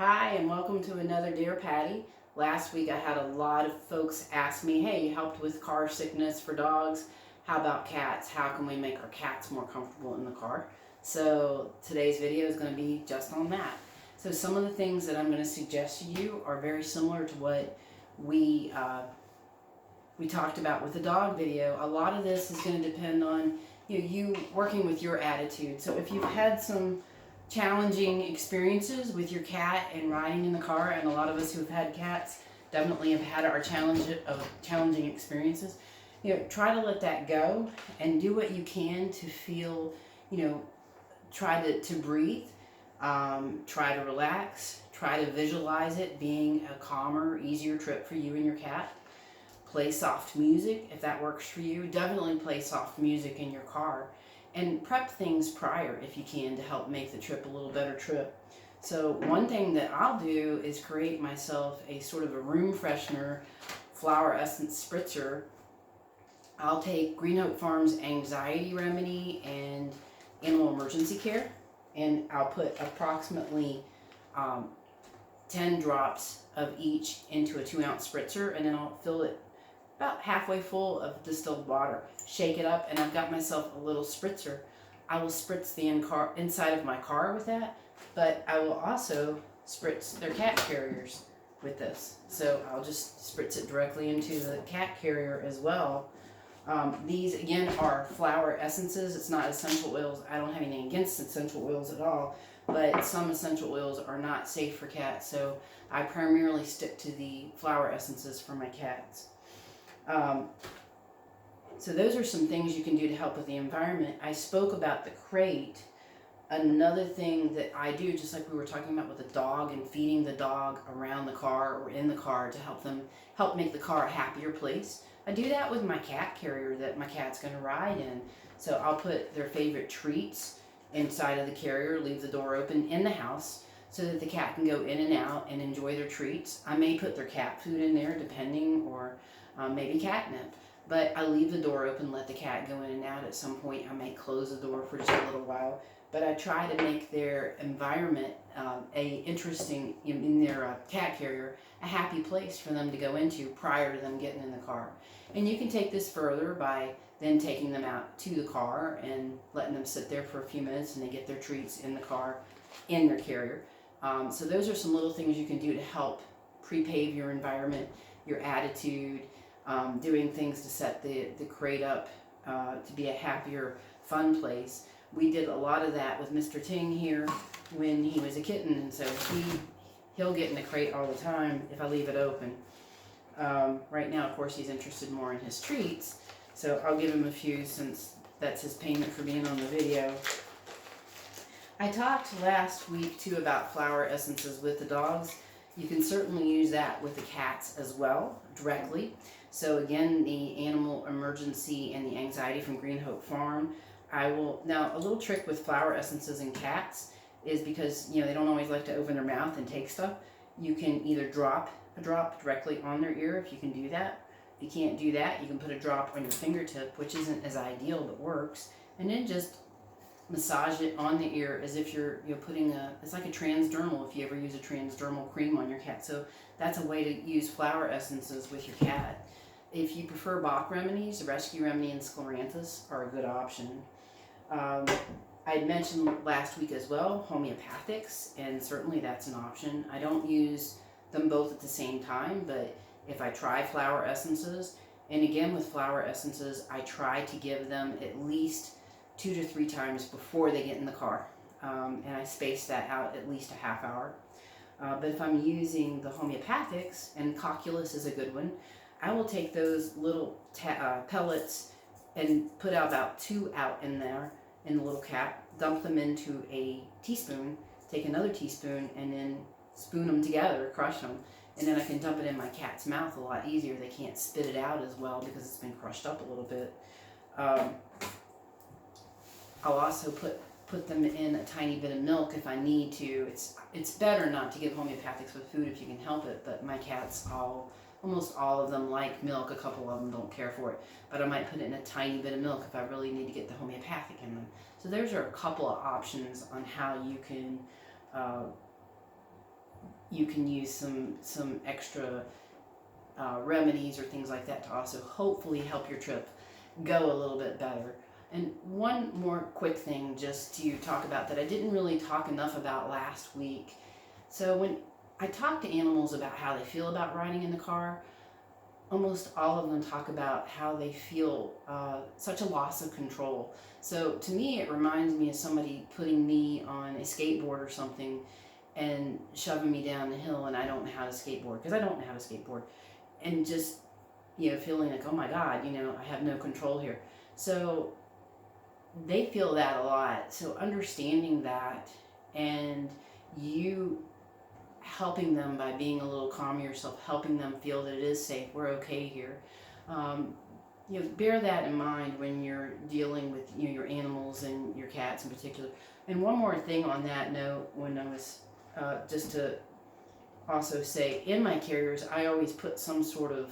Hi, and welcome to another Dear Patty. Last week I had a lot of folks ask me, hey, you helped with car sickness for dogs. How about cats? How can we make our cats more comfortable in the car? So today's video is going to be just on that. So some of the things that I'm going to suggest to you are very similar to what we talked about with the dog video. A lot of this is going to depend on you working with your attitude. So if you've had some challenging experiences with your cat and riding in the car, and a lot of us who've had cats definitely have had our challenging experiences, try to let that go and do what you can to feel, try to breathe, try to relax, try to visualize it being a calmer, easier trip for you and your cat. Play soft music if that works for you. Definitely play soft music in your car. And prep things prior if you can to help make the trip a little better trip. So one thing that I'll do is create myself a sort of a room freshener flower essence spritzer. I'll take Green Hope Farms Anxiety Remedy and Animal Emergency Care, and I'll put approximately 10 drops of each into a 2-ounce spritzer, and then I'll fill it about halfway full of distilled water. Shake it up, and I've got myself a little spritzer. I will spritz the inside of my car with that, but I will also spritz their cat carriers with this. So I'll just spritz it directly into the cat carrier as well. These again are flower essences. It's not essential oils. I don't have anything against essential oils at all, but some essential oils are not safe for cats, so I primarily stick to the flower essences for my cats. So those are some things you can do to help with the environment. I spoke about the crate. Another thing that I do, just like we were talking about with the dog and feeding the dog around the car or in the car to help make the car a happier place. I do that with my cat carrier that my cat's going to ride in. So I'll put their favorite treats inside of the carrier, leave the door open in the house so that the cat can go in and out and enjoy their treats. I may put their cat food in there depending, or maybe catnip. But I leave the door open, let the cat go in and out. At some point I may close the door for just a little while. But I try to make their environment interesting, in their cat carrier, a happy place for them to go into prior to them getting in the car. And you can take this further by then taking them out to the car and letting them sit there for a few minutes and they get their treats in the car, in their carrier. So those are some little things you can do to help pre-pave your environment, your attitude, doing things to set the crate up to be a happier, fun place. We did a lot of that with Mr. Ting here when he was a kitten, and so he'll get in the crate all the time if I leave it open. Right now, of course, he's interested more in his treats, so I'll give him a few since that's his payment for being on the video. I talked last week too about flower essences with the dogs. You can certainly use that with the cats as well, directly. So again, the Animal Emergency and the Anxiety from Green Hope Farm. Now a little trick with flower essences in cats is because, they don't always like to open their mouth and take stuff. You can either drop a drop directly on their ear if you can do that. If you can't do that, you can put a drop on your fingertip, which isn't as ideal but works, and then just massage it on the ear as if you're putting it's like a transdermal if you ever use a transdermal cream on your cat. So that's a way to use flower essences with your cat. If you prefer Bach remedies, Rescue Remedy and Scleranthus are a good option. I had mentioned last week as well homeopathics, and certainly that's an option. I don't use them both at the same time, but if I try flower essences, and again with flower essences, I try to give them at least 2 to 3 times before they get in the car, and I space that out at least a half hour. But if I'm using the homeopathics, and cocculus is a good one, I will take those little pellets and put out about 2 out in there in the little cap, dump them into a teaspoon, take another teaspoon, and then spoon them together, crush them, and then I can dump it in my cat's mouth a lot easier. They can't spit it out as well because it's been crushed up a little bit. I'll also put them in a tiny bit of milk if I need to. It's better not to give homeopathics with food if you can help it, but my cats almost all of them like milk. A couple of them don't care for it, but I might put it in a tiny bit of milk if I really need to get the homeopathic in them. So those are a couple of options on how you can you can use some extra remedies or things like that to also hopefully help your trip go a little bit better. And one more quick thing just to talk about that I didn't really talk enough about last week. So when I talk to animals about how they feel about riding in the car, almost all of them talk about how they feel such a loss of control. So to me, it reminds me of somebody putting me on a skateboard or something and shoving me down the hill, and I don't know how to skateboard because I don't know how to skateboard, and just feeling like, oh my God, I have no control here. So they feel that a lot. So understanding that, and you helping them by being a little calm yourself, helping them feel that it is safe, we're okay here. Bear that in mind when you're dealing with your animals and your cats in particular. And one more thing on that note, when I was just to also say, in my carriers, I always put some sort of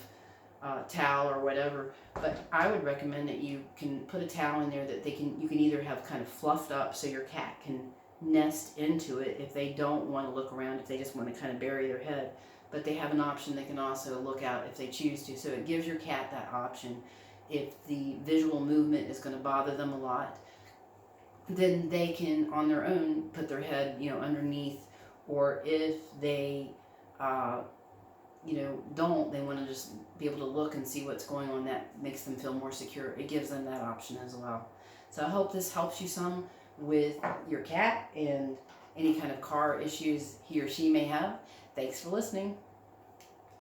towel or whatever, but I would recommend that you can put a towel in there that you can either have kind of fluffed up so your cat can nest into it if they don't want to look around, if they just want to kind of bury their head, but they have an option. They can also look out if they choose to, so it gives your cat that option. If the visual movement is going to bother them a lot, then they can on their own put their head underneath, or if they don't, they want to just be able to look and see what's going on, that makes them feel more secure. It gives them that option as well. So I hope this helps you some with your cat and any kind of car issues he or she may have. Thanks for listening.